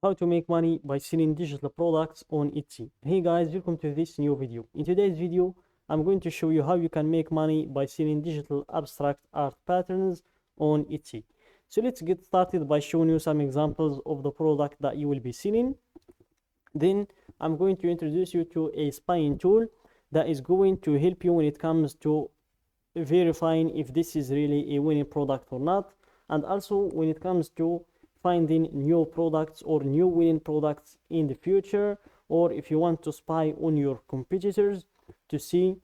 how to make money by selling digital products on Etsy. Hey guys, welcome to this new video. In today's video, I'm going to show you how you can make money by selling digital abstract art patterns on Etsy. So let's get started by showing you some examples of the product that you will be selling. Then I'm going to introduce you to a spying tool that is going to help you when it comes to verifying if this is really a winning product or not, and also when it comes to finding new products or new winning products in the future, or if you want to spy on your competitors to see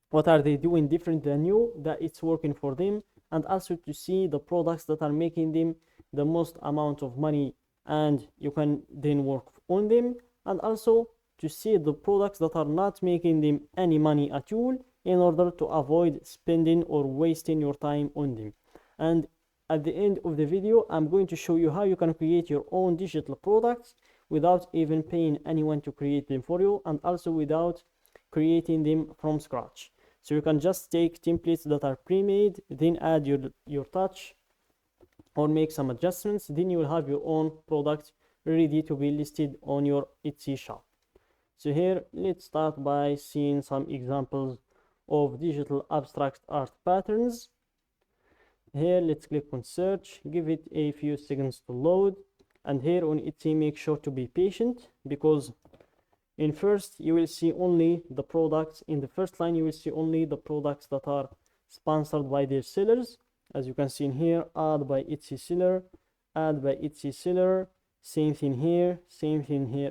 what are they doing different than you that it's working for them, and also to see the products that are making them the most amount of money and you can then work on them, and also to see the products that are not making them any money at all in order to avoid spending or wasting your time on them. And at the end of the video, I'm going to show you how you can create your own digital products without even paying anyone to create them for you, and also without creating them from scratch. So you can just take templates that are pre-made, then add your touch or make some adjustments, then you will have your own product ready to be listed on your Etsy shop. So here, let's start by seeing some examples of digital abstract art patterns. Here, let's click on search, give it a few seconds to load, and here on Etsy, make sure to be patient, because in first you will see only the products. In the first line, you will see only the products that are sponsored by their sellers. As you can see in here, add by Etsy seller, add by Etsy seller, same thing here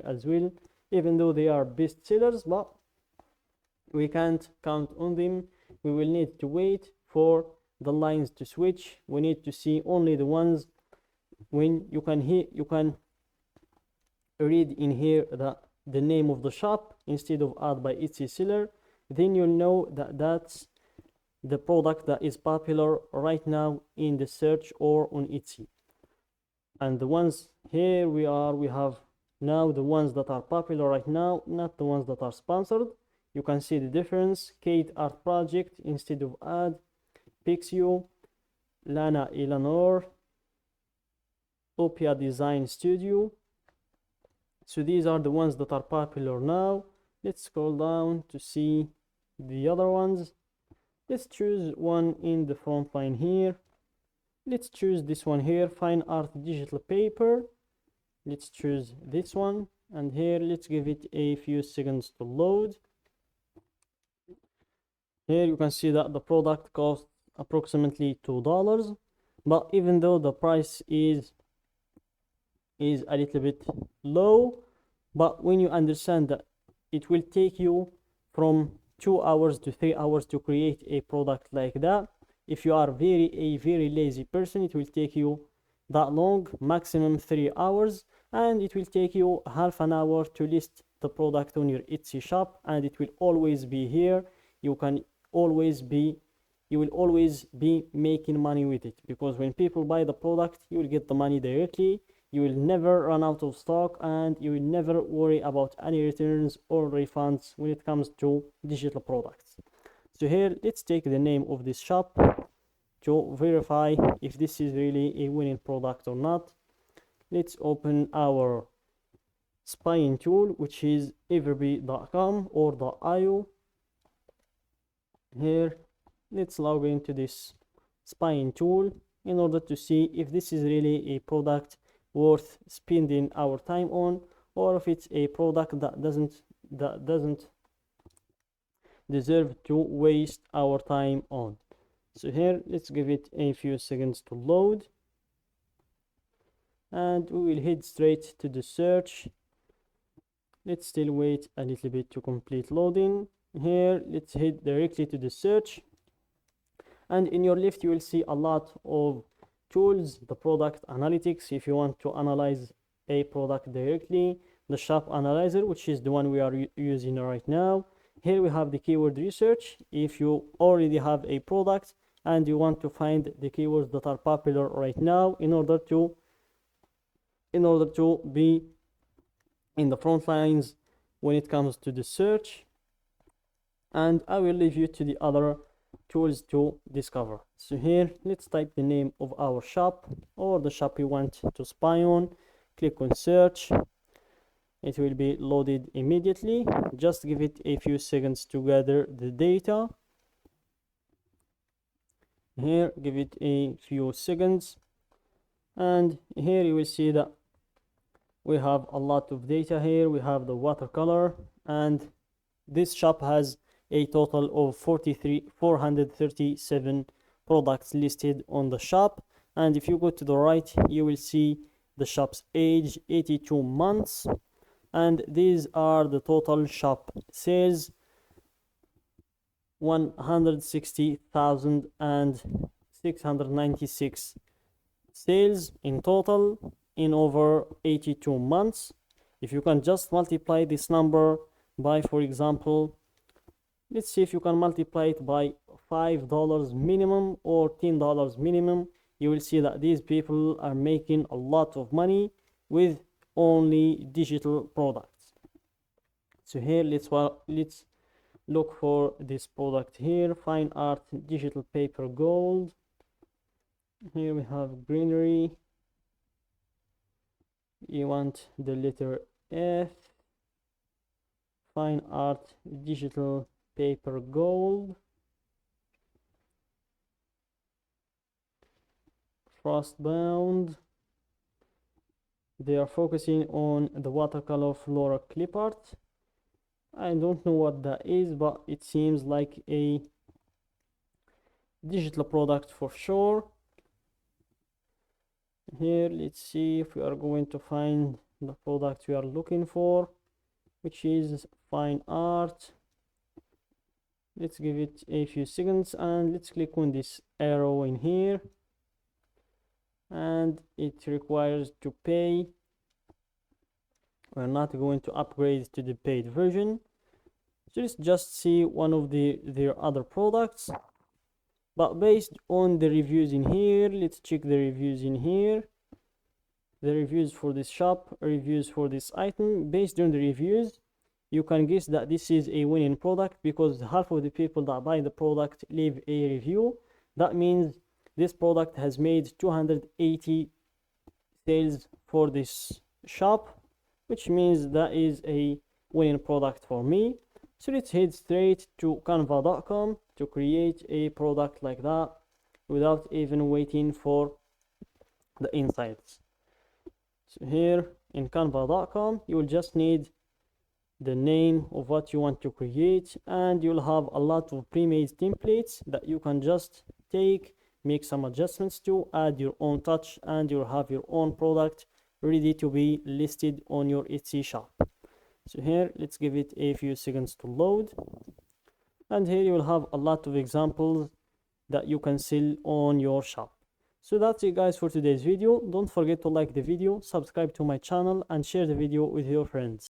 as well, even though they are best sellers, but we can't count on them. We will need to wait for the lines to switch. We need to see only the ones when you can read in here the name of the shop instead of add by Etsy seller. Then you'll know that that's the product that is popular right now in the search or on Etsy. And the ones here we have now the ones that are popular right now, not the ones that are sponsored. You can see the difference. Kate Art Project instead of ad, Pixio, Lana Eleanor, Opia Design Studio. So these are the ones that are popular now. Let's scroll down to see the other ones. Let's choose one in the front line here. Let's choose this one here, Fine Art Digital Paper. Let's choose this one, and here let's give it a few seconds to load. Here you can see that the product costs approximately $2, but even though the price is a little bit low, but when you understand that it will take you from 2 hours to 3 hours to create a product like that, if you are a very lazy person, it will take you that long, maximum 3 hours, and it will take you half an hour to list the product on your Etsy shop, and it will always be here. You will always be making money with it, because when people buy the product, you will get the money directly. You will never run out of stock, and you will never worry about any returns or refunds when it comes to digital products. So here, let's take the name of this shop to verify if this is really a winning product or not. Let's open our spying tool, which is everbee.com or .io. Here, let's log into this spying tool in order to see if this is really a product worth spending our time on, or if it's a product that doesn't deserve to waste our time on. So here, let's give it a few seconds to load, and we will head straight to the search. Let's still wait a little bit to complete loading. Here, let's head directly to the search, and in your left you will see a lot of tools. The product analytics, if you want to analyze a product directly, the shop analyzer, which is the one we are using right now. Here we have the keyword research. If you already have a product and you want to find the keywords that are popular right now in order to be in the front lines when it comes to the search. And I will leave you to the other tools to discover. So here, let's type the name of our shop or the shop we want to spy on. click on search. It will be loaded immediately. Just give it a few seconds to gather the data. Here, give it a few seconds, and here you will see that we have a lot of data. Here we have the watercolor, and this shop has a total of 437 products listed on the shop. And if you go to the right, you will see the shop's age, 82 months, and these are the total shop sales, 160,696 sales in total in over 82 months. If you can just multiply this number by, for example, let's see if you can multiply it by $5 minimum or $10 minimum, you will see that these people are making a lot of money with only digital products. So here let's look for this product here, fine art digital paper gold. Here we have greenery. You want the letter F, fine art digital paper gold, frost bound. They are focusing on the watercolor flora clip art. I don't know what that is, but it seems like a digital product for sure. Here, let's see if we are going to find the product we are looking for, which is fine art. Let's give it a few seconds, and let's click on this arrow in here, and it requires to pay. We're not going to upgrade to the paid version, so let's just see one of their other products. But based on the reviews in here, let's check the reviews in here. The reviews for this shop, reviews for this item. Based on the reviews, you can guess that this is a winning product, because half of the people that buy the product leave a review. That means this product has made 280 sales for this shop, which means that is a winning product for me. So let's head straight to canva.com to create a product like that without even waiting for the insights. So here in canva.com, you will just need the name of what you want to create, and you'll have a lot of pre-made templates that you can just take, make some adjustments to, add your own touch, and you'll have your own product ready to be listed on your Etsy shop. So here, let's give it a few seconds to load, and here you will have a lot of examples that you can sell on your shop. So that's it guys for today's video. Don't forget to like the video, subscribe to my channel, and share the video with your friends.